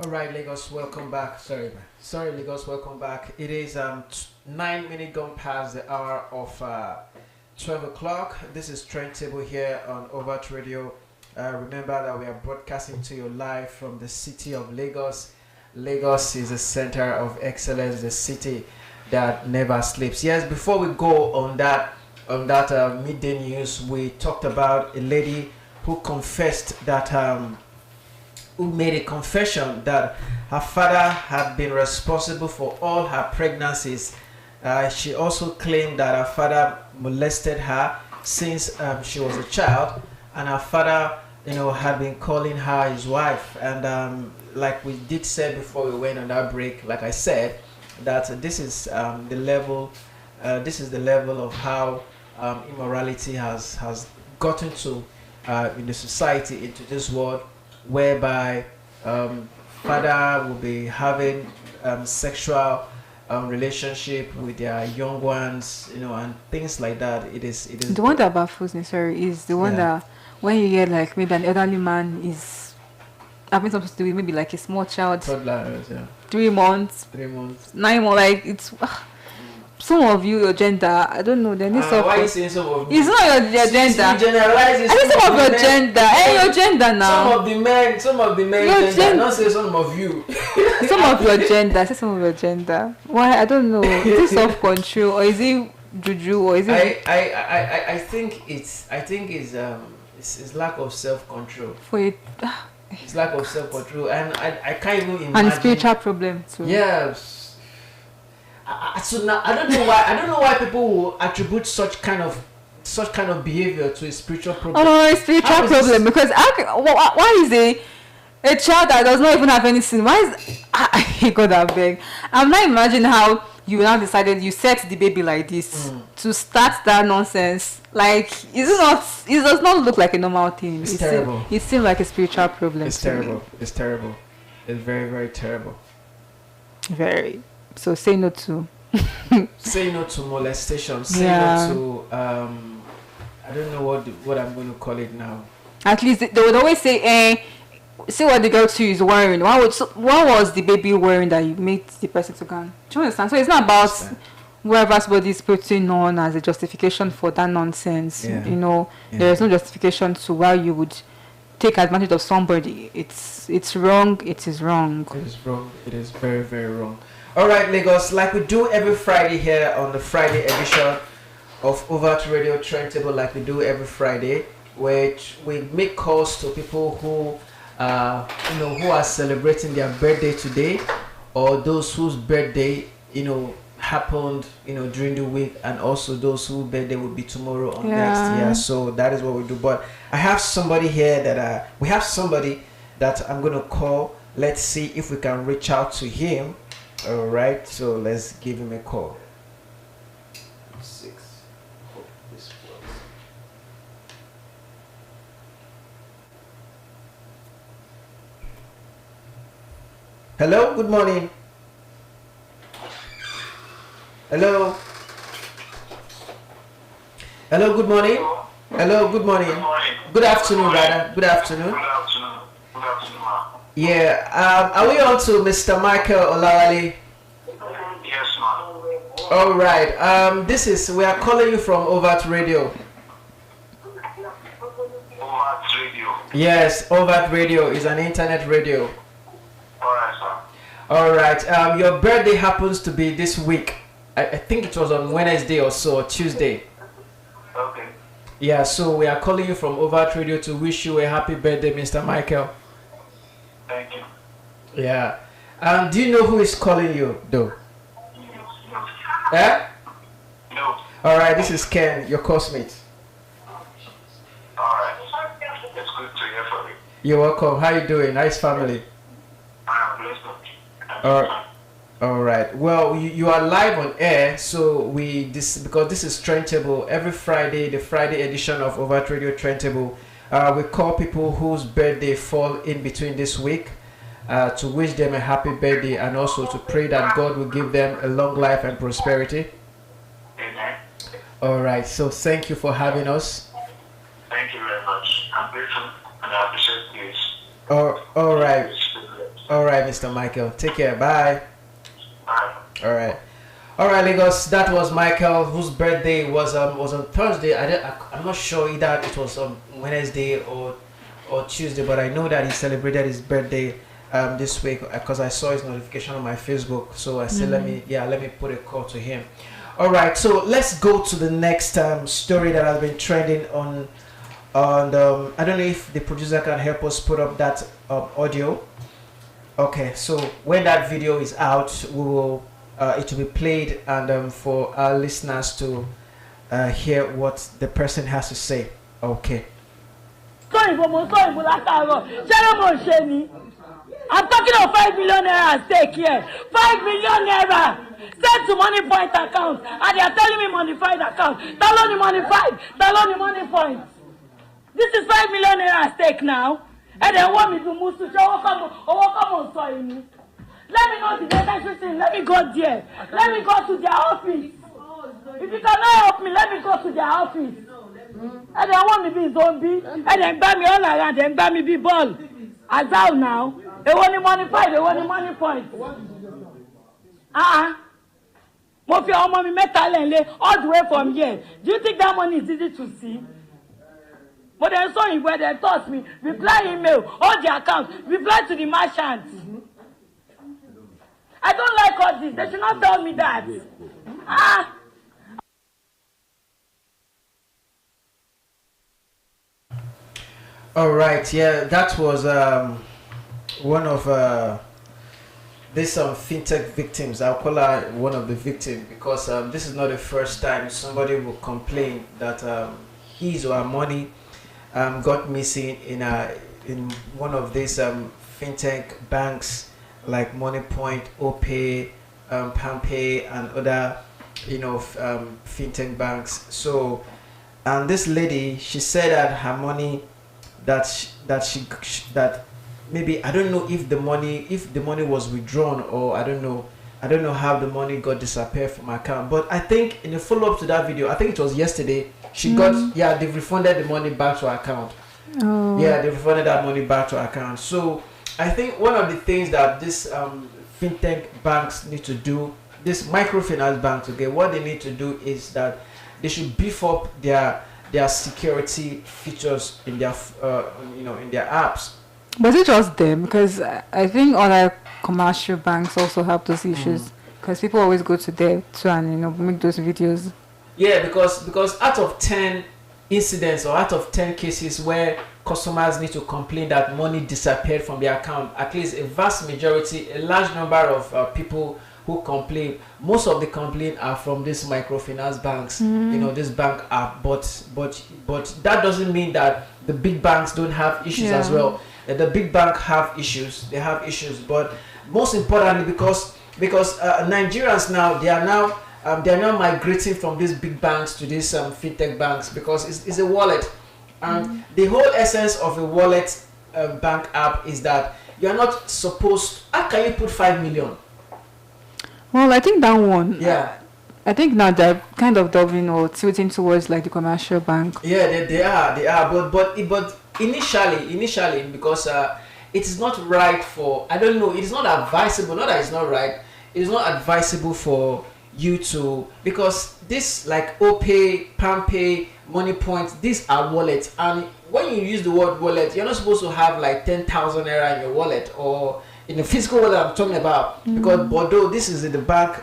All right, Lagos, welcome back. Sorry, Lagos, welcome back. It is 9 minutes gone past the hour of 12 o'clock. This is Trent Table here on Overt Radio. Remember that we are broadcasting to you live from the city of Lagos. Lagos is the center of excellence, the city that never sleeps. Yes, before we go on that midday news, we talked about a lady who confessed that. Who made a confession that her father had been responsible for all her pregnancies. She also claimed that her father molested her since she was a child, and her father, had been calling her his wife. And like we did say before we went on that break, like I said, that this is the level. This is the level of how immorality has gotten to in the society, into this world, whereby father will be having sexual relationship with their young ones, and things like that. It is The one that baffles me, sorry, is the one yeah. that when you hear like maybe an elderly man is having something to do with maybe like a small child, Toddlers, yeah. 3 months, 3 months. 9 months, like it's some of you, your gender, I don't know. Then it's Why are you saying some of me? It's not your gender. You generalize it. I think some of your gender. Your gender now. Some of the men Your gender. Not say some of you. Some of your gender. Say some of your gender. Why? I don't know. Is it self-control or is it juju or is it? I think it's lack of self-control. For it. It's lack of self-control, and I can't even imagine. And spiritual problem too. Yes. So now I don't know why. I don't know why people will attribute such kind of behavior to a spiritual problem. Oh no, it's spiritual problem because why is a child that does not even have any sin? Why is God I beg? I'm not imagining how you now decided you set the baby like this to start that nonsense. Like, is it not? It does not look like a normal thing. It's terrible. It seems like a spiritual problem. It's terrible. It's terrible. It's very, very terrible. Very. So say no to. Say no to molestation. Say Yeah. no to I don't know what I'm going to call it now. At least they would always say, see what the girl too is wearing. What was the baby wearing that you made the person to go? Do you understand? So it's not about whoever somebody is putting on as a justification for that nonsense. Yeah. There is no justification to why you would take advantage of somebody. It's wrong. It is wrong. It is wrong. It is very, very wrong. All right, Lagos, like we do every Friday here on the Friday edition of Overt Radio Trend Table, like we do every Friday, which we make calls to people who are celebrating their birthday today, or those whose birthday happened during the week, and also those whose birthday will be tomorrow or next year. So that is what we do. But I have somebody here that I'm gonna call. Let's see if we can reach out to him. All right, so let's give him a call. 6. Hope this works. Hello, good morning. Hello. Hello, good morning. Hello, good morning. Good afternoon, rather. Good afternoon. Good afternoon, ma. Yeah, are we on to Mr. Michael Olawale? Yes, ma. All right. We are calling you from Overt Radio. Overt Radio. Yes, Overt Radio is an internet radio. Alright, sir. All right. Your birthday happens to be this week. I think it was on Wednesday or so, or Tuesday. Okay. Yeah, so we are calling you from Overt Radio to wish you a happy birthday, Mr. Michael. Thank you. Yeah. Do you know who is calling you, though? Eh? No. All right, this is Ken, your coursemate. Alright. It's good to hear from you. You're welcome. How you doing? Nice family. I'm blessed. All right. Well, you are live on air, so because this is Trend Table every Friday, the Friday edition of Overt Radio Trend Table. We call people whose birthday fall in between this week to wish them a happy birthday, and also to pray that God will give them a long life and prosperity. Amen. All right. So thank you for having us. Thank you very much. I'm grateful and I appreciate this. All right. All right, Mr. Michael. Take care. Bye. Bye. All right. All right, Lagos. That was Michael, whose birthday was on Thursday. I'm not sure either it was on Wednesday or Tuesday, but I know that he celebrated his birthday this week because I saw his notification on my Facebook. So I said, let me put a call to him. All right, so let's go to the next story that has been trending on I don't know if the producer can help us put up that audio. Okay, so when that video is out, we will it will be played and for our listeners to hear what the person has to say. Okay. I'm talking of 5 million naira at stake here. 5 million naira sent to money point account, and they are telling me modified account. Tell on the money money point. This is 5 million naira at stake now, and they want me to move to show come on sorry me. Let me know the necessary thing. Let me go there. Let me go to their office. If you cannot help me, let me go to their office. And they want me to be zombie, and then buy me all around, then buy me be ball. As out now, they want the money point, they want the money point. Mo fi ọmọ mi mẹ́ta lẹ́lẹ́ all the way from here. Do you think that money is easy to see? But then so where they taught me, reply email, all the accounts, reply to the merchants. I don't like all this. They should not tell me that. All right, yeah, that was one of this fintech victims. I'll call her one of the victims because this is not the first time somebody will complain that his or her money got missing in one of these fintech banks like MoneyPoint, OPay, PalmPay, and other fintech banks. So, and this lady, she said that her money that maybe I don't know if the money was withdrawn, or I don't know how the money got disappeared from my account. But I think in the follow-up to that video, I think it was yesterday, she they've refunded the money back to her account. Yeah, they refunded that money back to her account. So I think one of the things that this fintech banks need to do, this microfinance banks, okay, what they need to do is that they should beef up their security features in their in their apps. But is it just them? Because I think other commercial banks also have those issues. Because people always go to there too and make those videos. Yeah, because out of 10 incidents or out of 10 cases where customers need to complain that money disappeared from their account, at least a vast majority, a large number of people who complain, most of the complaints are from these microfinance banks, this bank app. But that doesn't mean that the big banks don't have issues as well. The big bank have issues, but most importantly, because Nigerians now they are now migrating from these big banks to these fintech banks because it's a wallet, and the whole essence of a wallet bank app is that you are not supposed. How can you put 5 million? Well, I think that one. Yeah. I think now they're kind of delving or tilting towards like the commercial bank. Yeah, they are. But initially, because it is not right for. I don't know. It is not advisable. Not that it's not right. It is not advisable for you to, because this like OPay, PalmPay, MoneyPoint, these are wallets, and when you use the word wallet, you're not supposed to have like 10,000 naira in your wallet or in the physical wallet I'm talking about, because although this is in the bank,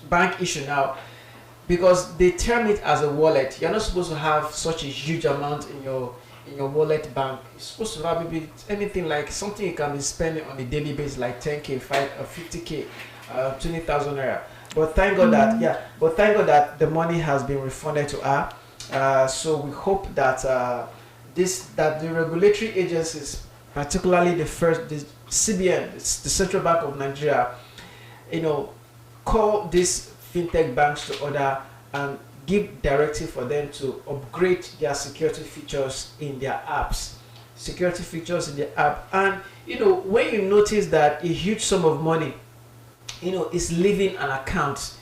bank issue now, because they term it as a wallet, you're not supposed to have such a huge amount in your wallet bank. You're supposed to have maybe anything like something you can be spending on a daily basis, like 10k, 50k, 20,000 naira. But thank God that the money has been refunded to her. So we hope that that the regulatory agencies, particularly the CBN, the Central Bank of Nigeria, call these fintech banks to order and give directive for them to upgrade their security features in their apps. And when you notice that a huge sum of money is leaving an account,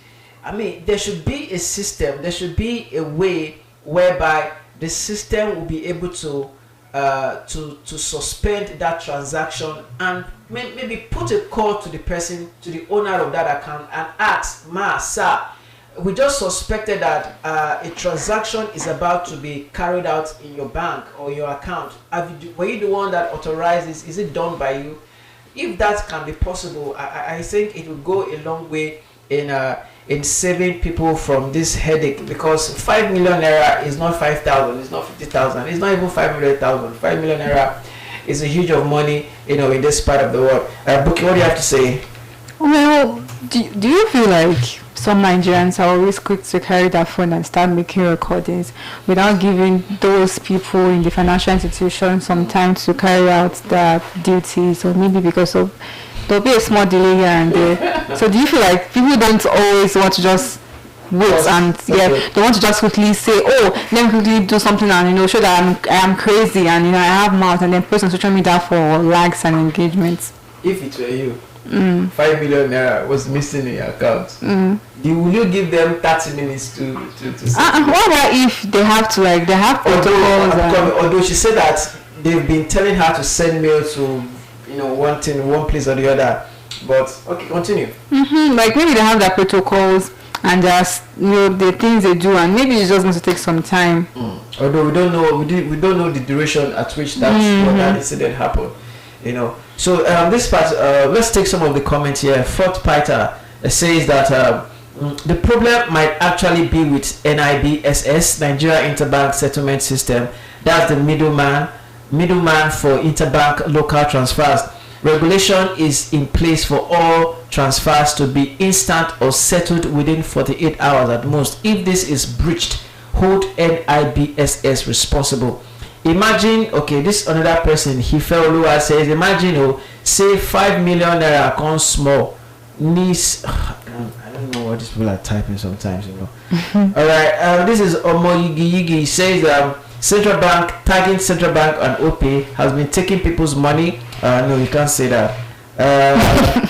I mean, there should be a system, there should be a way whereby the system will be able to to suspend that transaction and maybe put a call to the person, to the owner of that account, and ask, "Ma, sir, we just suspected that a transaction is about to be carried out in your bank or your account. Were you the one that authorized this? Is it done by you?" If that can be possible, I think it will go a long way in saving people from this headache, because 5 million naira is not 5,000, it's not 50,000, it's not even 500,000. 5 million naira is a huge of money, in this part of the world. Buki, what do you have to say? Well, do you feel like some Nigerians are always quick to carry their phone and start making recordings without giving those people in the financial institution some time to carry out their duties, or maybe because of there'll be a small delay here and there? So do you feel like people don't always want to just wait and they want to just quickly say, "Oh, let me quickly do something and show that I am crazy and I have mouth," and then post on social media for likes and engagements? If it were you, 5 million naira was missing in your account, will you give them 30 minutes to say? What about if they have to, they have protocols? Although she said that they've been telling her to send mail to one place or the other, but okay, continue. Like maybe they have their protocols and just the things they do, and maybe it's just going to take some time. Although we don't know the duration at which that incident happened. So this part, let's take some of the comments here. Fort Piter says that the problem might actually be with NIBSS, Nigeria Interbank Settlement System. That's the middleman for interbank local transfers. Regulation is in place for all transfers to be instant or settled within 48 hours at most. If this is breached, hold NIBSS responsible. Imagine, okay, this another person, Hifeoluwa says, imagine, say 5 million naira comes small. I don't know what these people are typing sometimes, Alright, this is Omoyigi says, Central Bank, tagging Central Bank and OPay has been taking people's money. No, you can't say that.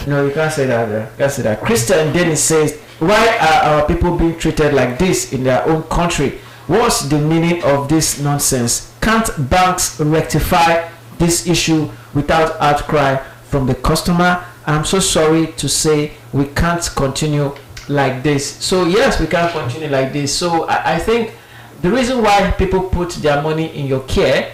No, you can't say that. You can't say that. Christian Dennis says, why are our people being treated like this in their own country? What's the meaning of this nonsense? Can't banks rectify this issue without outcry from the customer? I'm so sorry to say we can't continue like this. So yes, we can't continue like this. So I think the reason why people put their money in your care,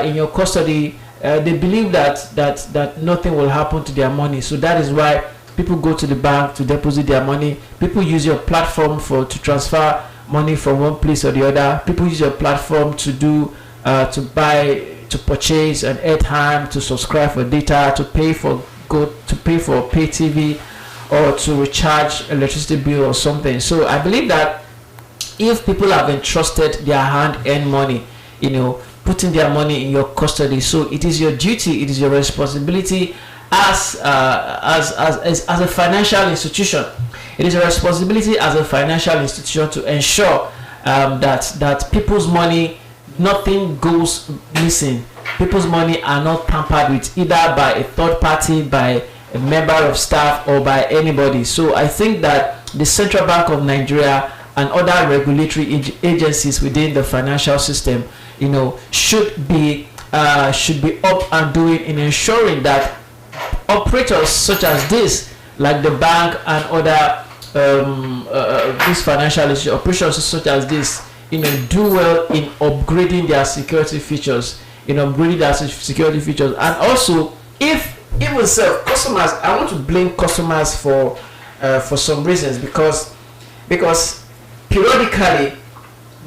in your custody, they believe that nothing will happen to their money. So that is why people go to the bank to deposit their money. People use your platform to transfer money from one place or the other. People use your platform to do to purchase an airtime, to subscribe for data, to pay for pay TV, or to recharge electricity bill or something. So I believe that if people have entrusted their hand-earned money, putting their money in your custody, so it is your duty, it is your responsibility as a financial institution. It is a responsibility as a financial institution to ensure that people's money, nothing goes missing. People's money are not tampered with either by a third party, by a member of staff, or by anybody. So I think that the Central Bank of Nigeria and other regulatory agencies within the financial system, should be up and doing in ensuring that operators such as this, like the bank and other these financial operations such as this, do well in upgrading their security features, and also if even customers, I want to blame customers for some reasons, because periodically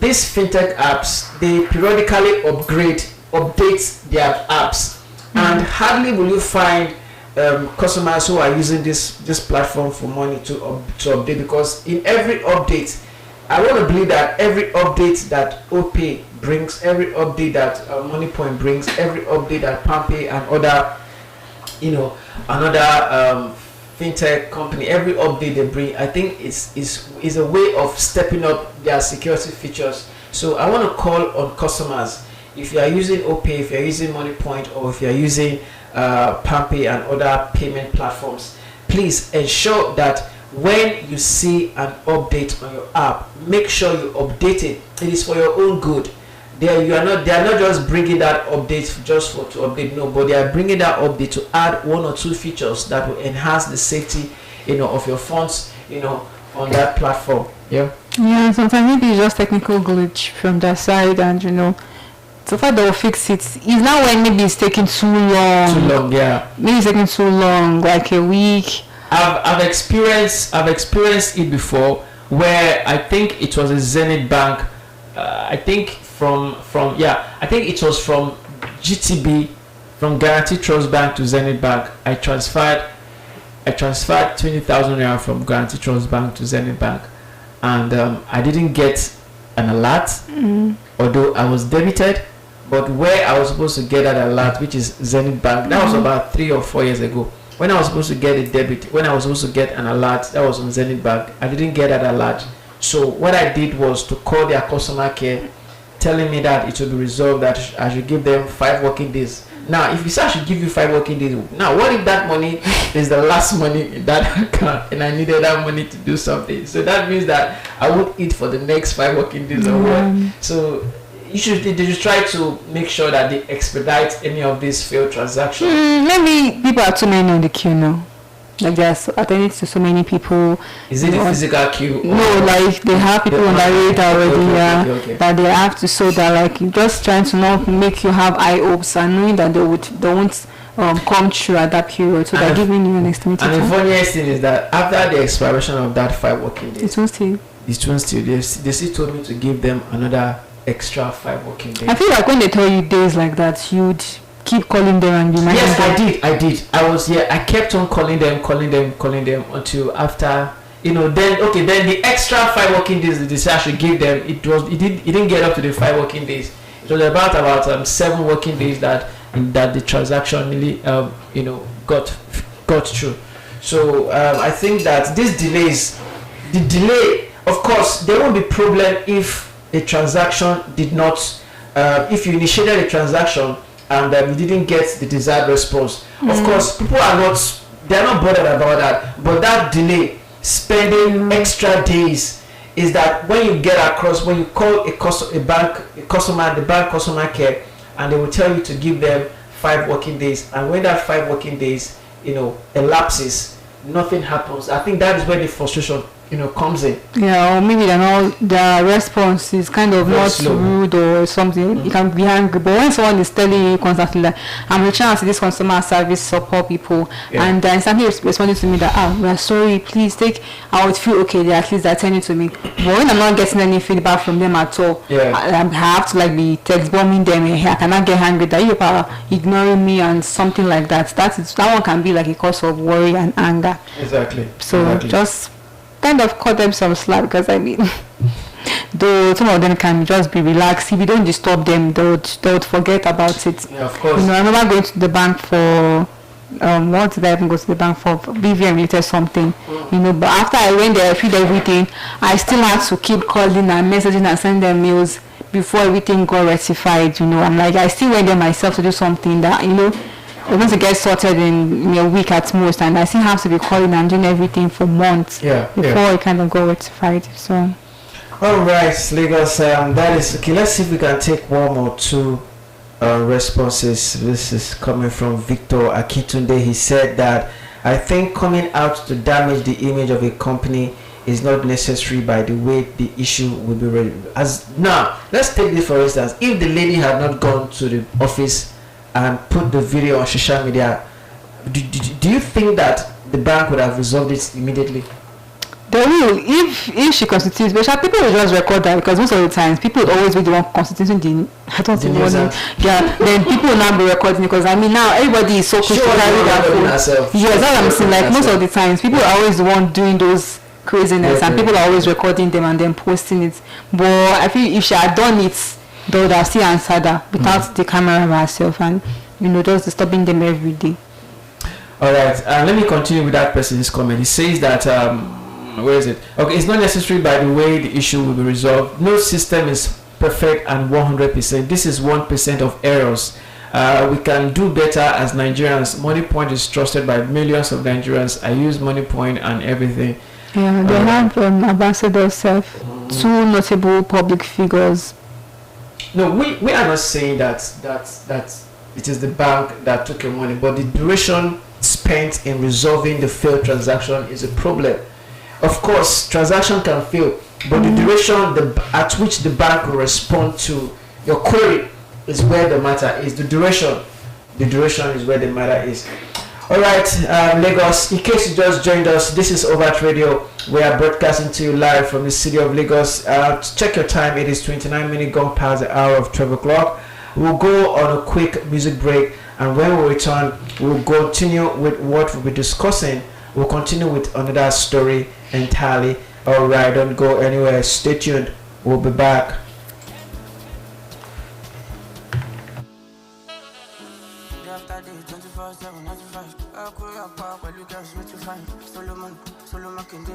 these fintech apps, they periodically update their apps, and hardly will you find customers who are using this platform for money to update, because in every update, I want to believe that every update that OPay brings, every update that MoneyPoint brings, every update that PalmPay and other another fintech company, every update they bring, I think is a way of stepping up their security features. So I want to call on customers, if you are using OPay, if you are using MoneyPoint, or if you are using PalmPay and other payment platforms, please ensure that when you see an update on your app, make sure you update it. It is for your own good. They are not just bringing that update just to update, no, but they are bringing that update to add 1 or 2 features that will enhance the safety, of your funds, on that platform. Yeah, sometimes maybe it's just technical glitch from their side, and so far they'll fix it. It's now when maybe it's taking too long. Yeah. Maybe it's taking too long, like a week. I've experienced it before, where I think it was a Zenith Bank. I think I think it was from GTB, from Guarantee Trust Bank to Zenith Bank. I transferred 20,000 naira from Guarantee Trust Bank to Zenith Bank, and I didn't get an alert, although I was debited. But where I was supposed to get that alert, which is Zenith Bank, that was about 3 or 4 years ago. When I was supposed to get a debit, when I was supposed to get an alert, that was on Zenith Bank. I didn't get that alert. So what I did was to call their customer care, telling me that it will be resolved, that I should give them 5 working days. Now, if you say I should give you 5 working days, now what if that money is the last money in that account and I needed that money to do something? So that means that I won't eat for the next 5 working days or what? So they should try to make sure that they expedite any of these failed transactions. Maybe people are too many on the queue now. Like there's attending to so many people. Is it a physical queue? No, like they have people on the radar already, okay. that they have to, so that like just trying to not make you have eye hopes and knowing that they won't come through at that period. So they're giving you an estimated time. And the funniest thing is that after the expiration of that 5 working days, it won't still. They still told me to give them another extra 5 working days. I feel like when they tell you days like that, you'd keep calling them and reminding them. Yes, I did. I kept on calling them until after, then the extra 5 working days they said I should give them, it didn't get up to the 5 working days. It was about 7 working days that the transaction really got through. So I think that the delay, of course, there won't be problem if a transaction did not, if you initiated a transaction and you didn't get the desired response. Of course, people they're not bothered about that. But that delay, spending extra days, is that when you call the bank customer care, and they will tell you to give them 5 working days, and when that 5 working days, elapses, nothing happens. I think that is where the frustration comes in. Yeah, or maybe their response is kind of very not slow. rude or something. You can be angry, but when someone is telling you constantly like, I'm reaching out to this consumer service support people, and then somebody responding to me that, we are sorry, please take, I would feel okay, they at least attending to me. But when I'm not getting any feedback from them at all, I have to be text bombing them. I cannot get angry that you are ignoring me and something like that. That one can be like a cause of worry and anger. Exactly. So just kind of cut them some slack, because though some of them can just be relaxed, if you don't disturb them, they would forget about it. Yeah, of course. I remember going to the bank for what did I even go to the bank for? BVM related something, but after I went there, I filled everything, I still had to keep calling and messaging and sending them mails before everything got rectified. I'm like, I still went there myself to do something that we're going to get sorted in a week at most, and I still have to be calling and doing everything for months before it kind of got rectified. So, all right, Lagos. That is okay. Let's see if we can take 1 or 2 responses. This is coming from Victor Akitunde. He said that I think coming out to damage the image of a company is not necessary by the way the issue will be ready. Now, let's take this for instance. If the lady had not gone to the office and put the video on social media, do you think that the bank would have resolved it immediately? They will, if she constitutes, but people will just record that, because most of the times people would always be the one constituting then people will not be recording, because now everybody is so quick to carry their phone. Yes, that's what I'm saying. Like most of the times people are always the one doing those craziness, and people are always recording them and then posting it. But I feel if she had done it, they would have still answered her without the camera by herself, and just disturbing them every day. All right, let me continue with that person's comment. He says that where is it? Okay, it's not necessary by the way the issue will be resolved. No system is perfect and 100%. This is 1% of errors. We can do better as Nigerians. MoneyPoint is trusted by millions of Nigerians. I use MoneyPoint and everything. Yeah, they have ambassadors, 2 notable public figures. No, we are not saying that it is the bank that took your money, but the duration spent in resolving the failed transaction is a problem. Of course, transaction can fail, but the duration at which the bank will respond to your query is where the matter is. The duration is where the matter is. All right, Lagos. In case you just joined us, this is Overt Radio. We are broadcasting to you live from the city of Lagos. Check your time. It is 29 minutes gone past the hour of 12 o'clock. We'll go on a quick music break, and when we return, we'll continue with what we'll be discussing. We'll continue with another story entirely. All right, don't go anywhere. Stay tuned. We'll be back.